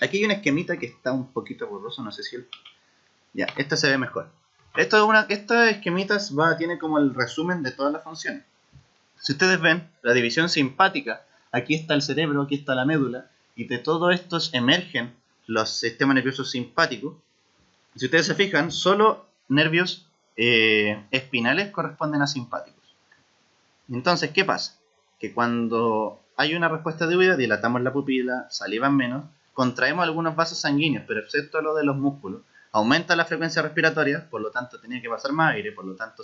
Aquí hay una esquemita que está un poquito borroso, no sé si el... Ya, esta se ve mejor. Esta esquemita tiene como el resumen de todas las funciones. Si ustedes ven, la división simpática, aquí está el cerebro, aquí está la médula, y de todos estos emergen los sistemas nerviosos simpáticos. Si ustedes se fijan, solo nervios espinales corresponden a simpáticos. Entonces, ¿qué pasa? Que cuando hay una respuesta de huida, dilatamos la pupila, salivan menos, contraemos algunos vasos sanguíneos, pero excepto lo de los músculos, aumenta la frecuencia respiratoria, por lo tanto tenía que pasar más aire, por lo tanto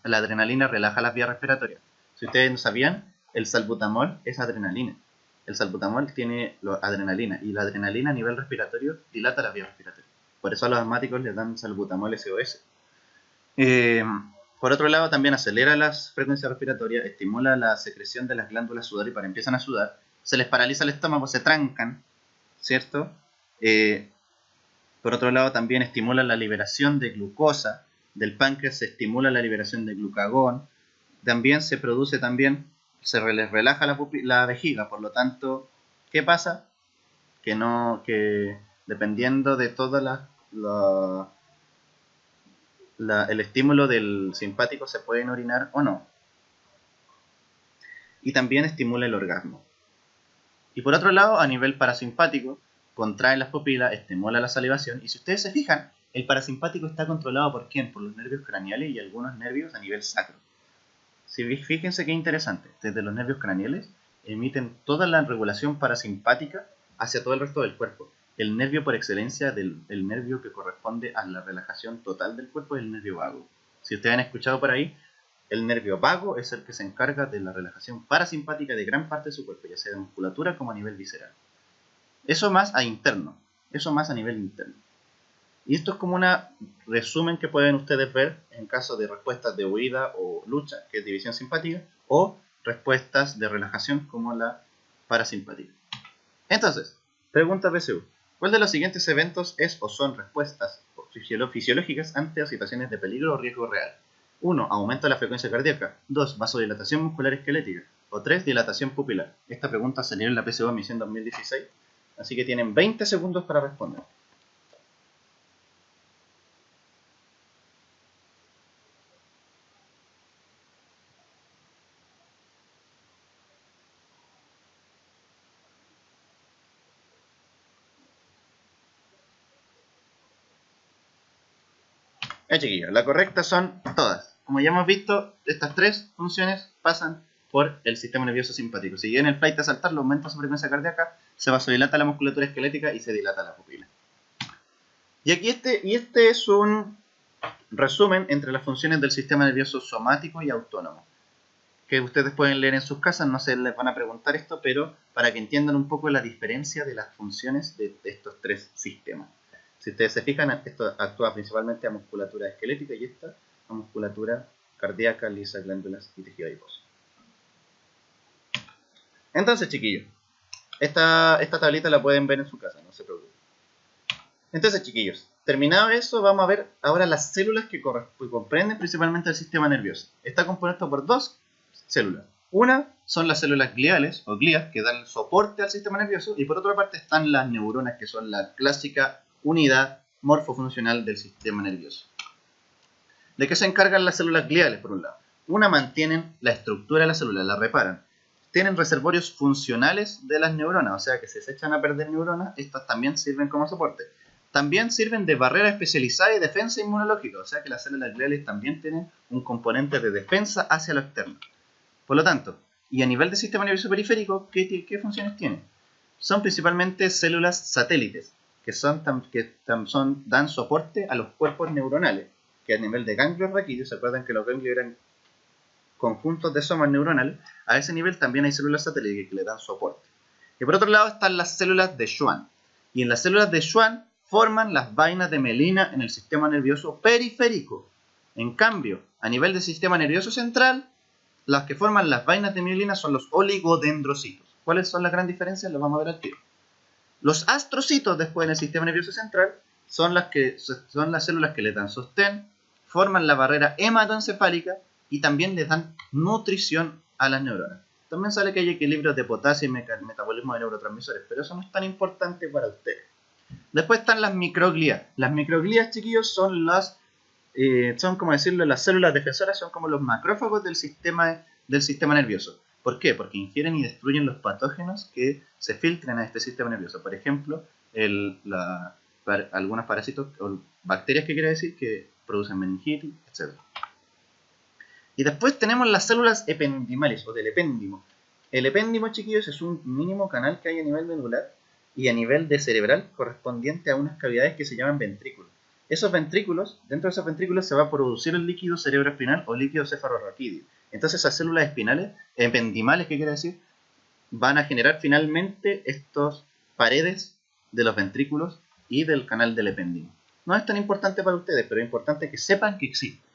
la adrenalina relaja las vías respiratorias. Si ustedes no sabían, el salbutamol es adrenalina. El salbutamol tiene adrenalina, y la adrenalina a nivel respiratorio dilata las vías respiratorias. Por eso a los asmáticos les dan salbutamol SOS. Por otro lado, también acelera las frecuencias respiratorias, estimula la secreción de las glándulas sudoríparas, empiezan a sudar, se les paraliza el estómago, se trancan, ¿cierto? Por otro lado, también estimula la liberación de glucosa, del páncreas se estimula la liberación de glucagón, también se produce se les relaja la vejiga, por lo tanto, ¿qué pasa? Que dependiendo de todas el estímulo del simpático se pueden orinar o no. Y también estimula el orgasmo. Y por otro lado, a nivel parasimpático, contrae las pupilas, estimula la salivación. Y si ustedes se fijan, el parasimpático está controlado ¿por quién? Por los nervios craneales y algunos nervios a nivel sacro. Fíjense qué interesante. Desde los nervios craneales emiten toda la regulación parasimpática hacia todo el resto del cuerpo. El nervio por excelencia, el nervio que corresponde a la relajación total del cuerpo, es el nervio vago. Si ustedes han escuchado por ahí, el nervio vago es el que se encarga de la relajación parasimpática de gran parte de su cuerpo, ya sea de musculatura como a nivel visceral. Eso más a nivel interno. Y esto es como un resumen que pueden ustedes ver en caso de respuestas de huida o lucha, que es división simpática, o respuestas de relajación como la parasimpática. Entonces, pregunta PSU. ¿Cuál de los siguientes eventos es o son respuestas fisiológicas ante situaciones de peligro o riesgo real? 1. Aumento de la frecuencia cardíaca. 2. Vasodilatación muscular esquelética. O 3. Dilatación pupilar. Esta pregunta salió en la PSU Admisión 2016, así que tienen 20 segundos para responder. Chiquillos, la correcta son todas. Como ya hemos visto, estas tres funciones pasan por el sistema nervioso simpático. Si en el flight de saltar, lo aumenta su frecuencia cardíaca, se vasodilata la musculatura esquelética y se dilata la pupila. Y aquí este es un resumen entre las funciones del sistema nervioso somático y autónomo, que ustedes pueden leer en sus casas, no se les van a preguntar esto, pero para que entiendan un poco la diferencia de las funciones de estos tres sistemas. Si ustedes se fijan, esto actúa principalmente a musculatura esquelética y esta a musculatura cardíaca, lisa, glándulas y tejido adiposo. Entonces, chiquillos, esta tablita la pueden ver en su casa, no se preocupen. Entonces, chiquillos, terminado eso, vamos a ver ahora las células que comprenden principalmente el sistema nervioso. Está compuesto por dos células. Una son las células gliales o glías que dan soporte al sistema nervioso, y por otra parte están las neuronas, que son la clásica unidad morfofuncional del sistema nervioso. ¿De qué se encargan las células gliales, por un lado? Una, mantienen la estructura de la célula, la reparan. Tienen reservorios funcionales de las neuronas, o sea que si se echan a perder neuronas, estas también sirven como soporte. También sirven de barrera especializada y defensa inmunológica, o sea que las células gliales también tienen un componente de defensa hacia lo externo. Por lo tanto, y a nivel del sistema nervioso periférico, ¿qué funciones tienen? Son principalmente células satélites, que dan soporte a los cuerpos neuronales, que a nivel de ganglios raquídeos, ¿se acuerdan que los ganglios eran conjuntos de somas neuronales? A ese nivel también hay células satélites que le dan soporte. Y por otro lado están las células de Schwann. Y en las células de Schwann forman las vainas de mielina en el sistema nervioso periférico. En cambio, a nivel del sistema nervioso central, las que forman las vainas de mielina son los oligodendrocitos. ¿Cuáles son las grandes diferencias? Lo vamos a ver al tiro. Los astrocitos, después en el sistema nervioso central, son las células que le dan sostén, forman la barrera hematoencefálica y también les dan nutrición a las neuronas. También sale que hay equilibrios de potasio y metabolismo de neurotransmisores, pero eso no es tan importante para ustedes. Después están las microglías. Las microglías, chiquillos, son como decirlo, las células defensoras, son como los macrófagos del sistema nervioso. ¿Por qué? Porque ingieren y destruyen los patógenos que se filtran a este sistema nervioso. Por ejemplo, algunos parásitos o bacterias, que quiere decir, que producen meningitis, etc. Y después tenemos las células ependimales o del epéndimo. El epéndimo, chiquillos, es un mínimo canal que hay a nivel medular y a nivel de cerebral correspondiente a unas cavidades que se llaman ventrículos. Dentro de esos ventrículos se va a producir el líquido cerebroespinal o líquido cefalorraquídeo. Entonces esas células espinales, ependimales, ¿qué quiere decir? Van a generar finalmente estas paredes de los ventrículos y del canal del epéndimo. No es tan importante para ustedes, pero es importante que sepan que existe.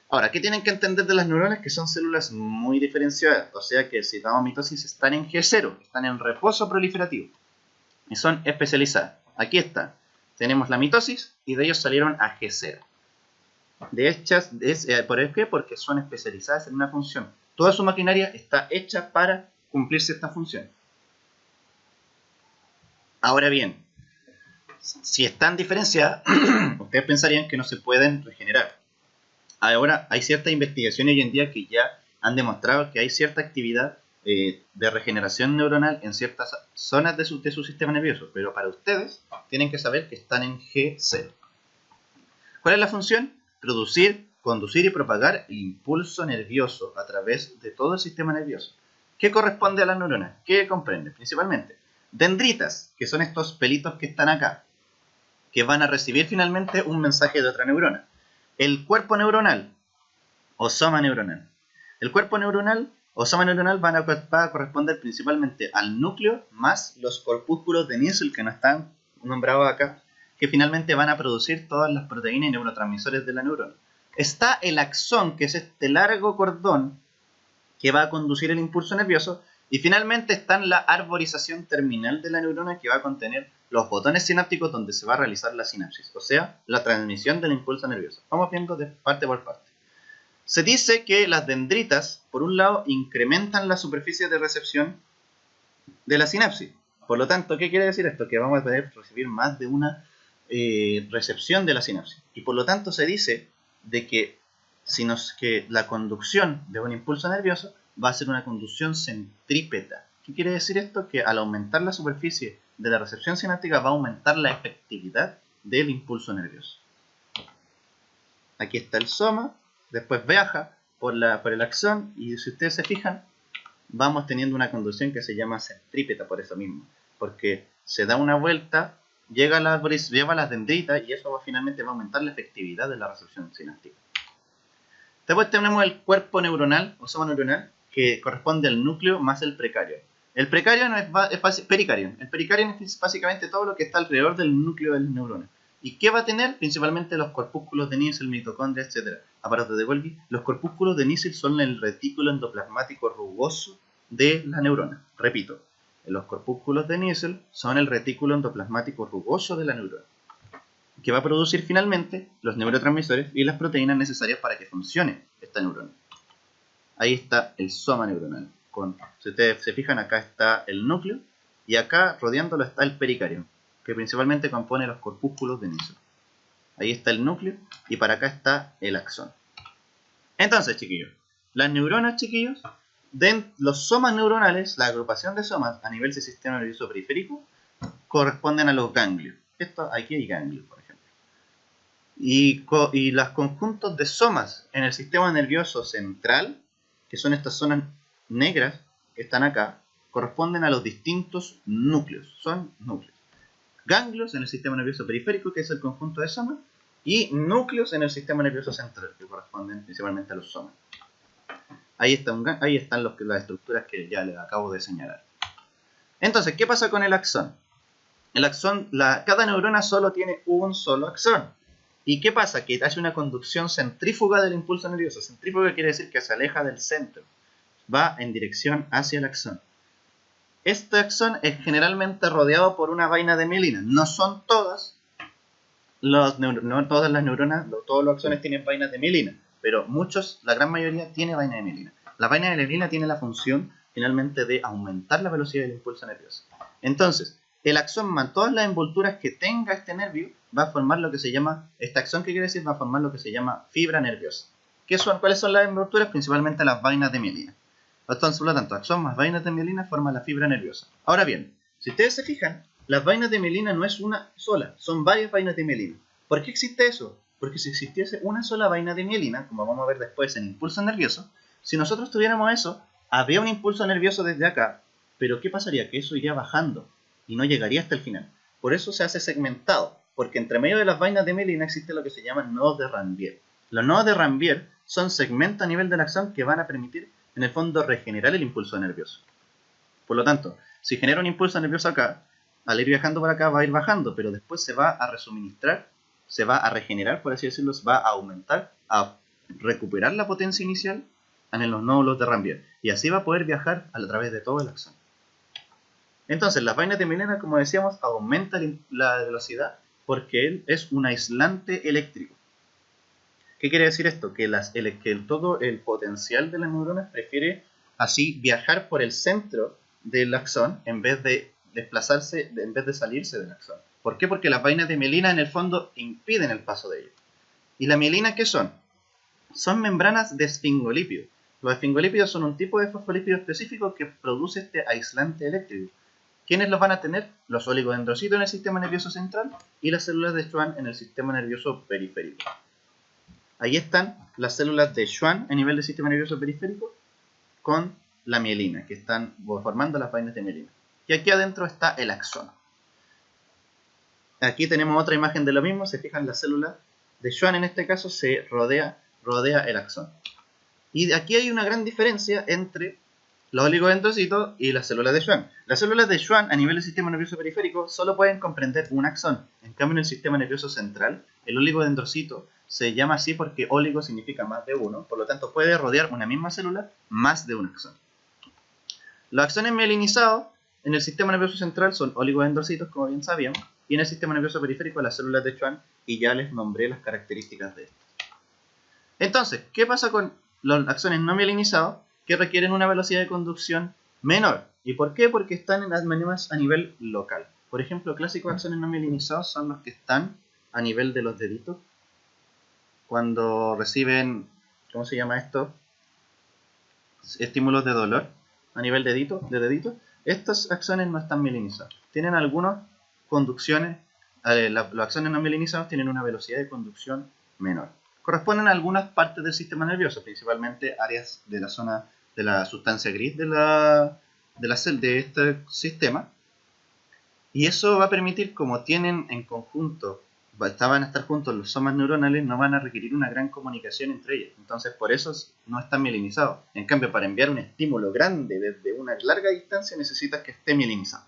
Ahora, ¿qué tienen que entender de las neuronas? Que son células muy diferenciadas. O sea que si damos mitosis están en G0, están en reposo proliferativo. Y son especializadas. Aquí está. Tenemos la mitosis y de ellos salieron a G0. ¿Por qué? Porque son especializadas en una función. Toda su maquinaria está hecha para cumplir cierta función. Ahora bien, si están diferenciadas, ustedes pensarían que no se pueden regenerar. Ahora, hay ciertas investigaciones hoy en día que ya han demostrado que hay cierta actividad de regeneración neuronal en ciertas zonas de su sistema nervioso, pero para ustedes tienen que saber que están en G0. ¿Cuál es la función? Producir, conducir y propagar el impulso nervioso a través de todo el sistema nervioso. ¿Qué corresponde a las neuronas? ¿Qué comprende? Principalmente dendritas, que son estos pelitos que están acá, que van a recibir finalmente un mensaje de otra neurona. El cuerpo neuronal o soma neuronal. El cuerpo neuronal o soma neuronal va a corresponder principalmente al núcleo más los corpúsculos de Nielsen, que no están nombrados acá, que finalmente van a producir todas las proteínas y neurotransmisores de la neurona. Está el axón, que es este largo cordón que va a conducir el impulso nervioso, y finalmente está la arborización terminal de la neurona, que va a contener los botones sinápticos donde se va a realizar la sinapsis, o sea, la transmisión del impulso nervioso. Vamos viendo de parte por parte. Se dice que las dendritas, por un lado, incrementan la superficie de recepción de la sinapsis. Por lo tanto, ¿qué quiere decir esto? Que vamos a poder recibir más de una recepción de la sinapsis. Y por lo tanto se dice de que la conducción de un impulso nervioso va a ser una conducción centrípeta. ¿Qué quiere decir esto? Que al aumentar la superficie de la recepción sináptica va a aumentar la efectividad del impulso nervioso. Aquí está el soma, después viaja por el axón, y si ustedes se fijan, vamos teniendo una conducción que se llama centrípeta por eso mismo, porque se da una vuelta, lleva las dendritas, y eso finalmente va a aumentar la efectividad de la recepción sináptica. Después tenemos el cuerpo neuronal o soma neuronal, que corresponde al núcleo más el precario. El precario es pericarion. El pericarion es básicamente todo lo que está alrededor del núcleo del neurona. ¿Y qué va a tener? Principalmente los corpúsculos de Nielsen, mitocondria, etc. Aparatos de Golgi. Los corpúsculos de Nielsen son el retículo endoplasmático rugoso de la neurona. Repito, los corpúsculos de Nielsen son el retículo endoplasmático rugoso de la neurona, que va a producir finalmente los neurotransmisores y las proteínas necesarias para que funcione esta neurona. Ahí está el soma neuronal. Si ustedes se fijan, acá está el núcleo y acá rodeándolo está el pericarium, que principalmente compone los corpúsculos de Nielsen. Ahí está el núcleo y para acá está el axón. Entonces, chiquillos, las neuronas, chiquillos, los somas neuronales, la agrupación de somas a nivel del sistema nervioso periférico, corresponden a los ganglios. Aquí hay ganglios, por ejemplo. Y los conjuntos de somas en el sistema nervioso central, que son estas zonas negras que están acá, corresponden a los distintos núcleos. Son núcleos. Ganglios en el sistema nervioso periférico, que es el conjunto de somas, y núcleos en el sistema nervioso central, que corresponden principalmente a los somas. Ahí están las estructuras que ya les acabo de señalar. Entonces, ¿qué pasa con el axón? El axón, cada neurona solo tiene un solo axón. ¿Y qué pasa? Que hace una conducción centrífuga del impulso nervioso. Centrífuga quiere decir que se aleja del centro. Va en dirección hacia el axón. Este axón es generalmente rodeado por una vaina de mielina. No son todas. No todas las neuronas, todos los axones tienen vainas de mielina. Pero la gran mayoría tiene vaina de mielina. La vaina de mielina tiene la función finalmente de aumentar la velocidad del impulso nervioso. Entonces, el axón más todas las envolturas que tenga este nervio va a formar lo que se llama, este axón que quiere decir va a formar lo que se llama fibra nerviosa. ¿Cuáles son las envolturas? Principalmente las vainas de mielina. Entonces, por lo tanto, axón más vainas de mielina forman la fibra nerviosa. Ahora bien, si ustedes se fijan, las vainas de mielina no es una sola, son varias vainas de mielina. ¿Por qué existe eso? Porque si existiese una sola vaina de mielina, como vamos a ver después en impulso nervioso, si nosotros tuviéramos eso, habría un impulso nervioso desde acá, pero ¿qué pasaría? Que eso iría bajando y no llegaría hasta el final. Por eso se hace segmentado, porque entre medio de las vainas de mielina existe lo que se llaman nodos de Ranvier. Los nodos de Ranvier son segmentos a nivel del axón que van a permitir, en el fondo, regenerar el impulso nervioso. Por lo tanto, si genera un impulso nervioso acá, al ir viajando por acá va a ir bajando, pero después se va a resuministrar, se va a regenerar, por así decirlo, se va a aumentar, a recuperar la potencia inicial en los nódulos de Ranvier. Y así va a poder viajar a través de todo el axón. Entonces, las vainas de mielina, como decíamos, aumentan la velocidad porque él es un aislante eléctrico. ¿Qué quiere decir esto? Que todo el potencial de las neuronas prefiere así viajar por el centro del axón en vez de desplazarse, en vez de salirse del axón. ¿Por qué? Porque las vainas de mielina en el fondo impiden el paso de ellos. ¿Y la mielina qué son? Son membranas de esfingolípidos. Los esfingolípidos son un tipo de fosfolípido específico que produce este aislante eléctrico. ¿Quiénes los van a tener? Los oligodendrocitos en el sistema nervioso central y las células de Schwann en el sistema nervioso periférico. Ahí están las células de Schwann a nivel del sistema nervioso periférico con la mielina, que están formando las vainas de mielina. Y aquí adentro está el axón. Aquí tenemos otra imagen de lo mismo. Se fijan, la célula de Schwann en este caso se rodea el axón. Y aquí hay una gran diferencia entre los oligodendrocitos y las células de Schwann. Las células de Schwann a nivel del sistema nervioso periférico solo pueden comprender un axón. En cambio, en el sistema nervioso central, el oligodendrocito se llama así porque oligo significa más de uno, por lo tanto puede rodear una misma célula más de un axón. Los axones mielinizados en el sistema nervioso central son oligodendrocitos, como bien sabíamos, y en el sistema nervioso periférico las células de Schwann, y ya les nombré las características de estas. Entonces, ¿qué pasa con los axones no mielinizados que requieren una velocidad de conducción menor? ¿Y por qué? Porque están a nivel local. Por ejemplo, clásicos axones no mielinizados son los que están a nivel de los deditos. Cuando reciben, ¿cómo se llama esto? Estímulos de dolor a nivel de dedito. Estos axones no están mielinizados. Tienen algunas conducciones, los axones no mielinizados tienen una velocidad de conducción menor. Corresponden a algunas partes del sistema nervioso, principalmente áreas de la zona de la sustancia gris de este sistema. Y eso va a permitir, como tienen en conjunto, van a estar juntos los somas neuronales, no van a requerir una gran comunicación entre ellos. Entonces, por eso no están mielinizados. En cambio, para enviar un estímulo grande desde una larga distancia, necesitas que esté mielinizado.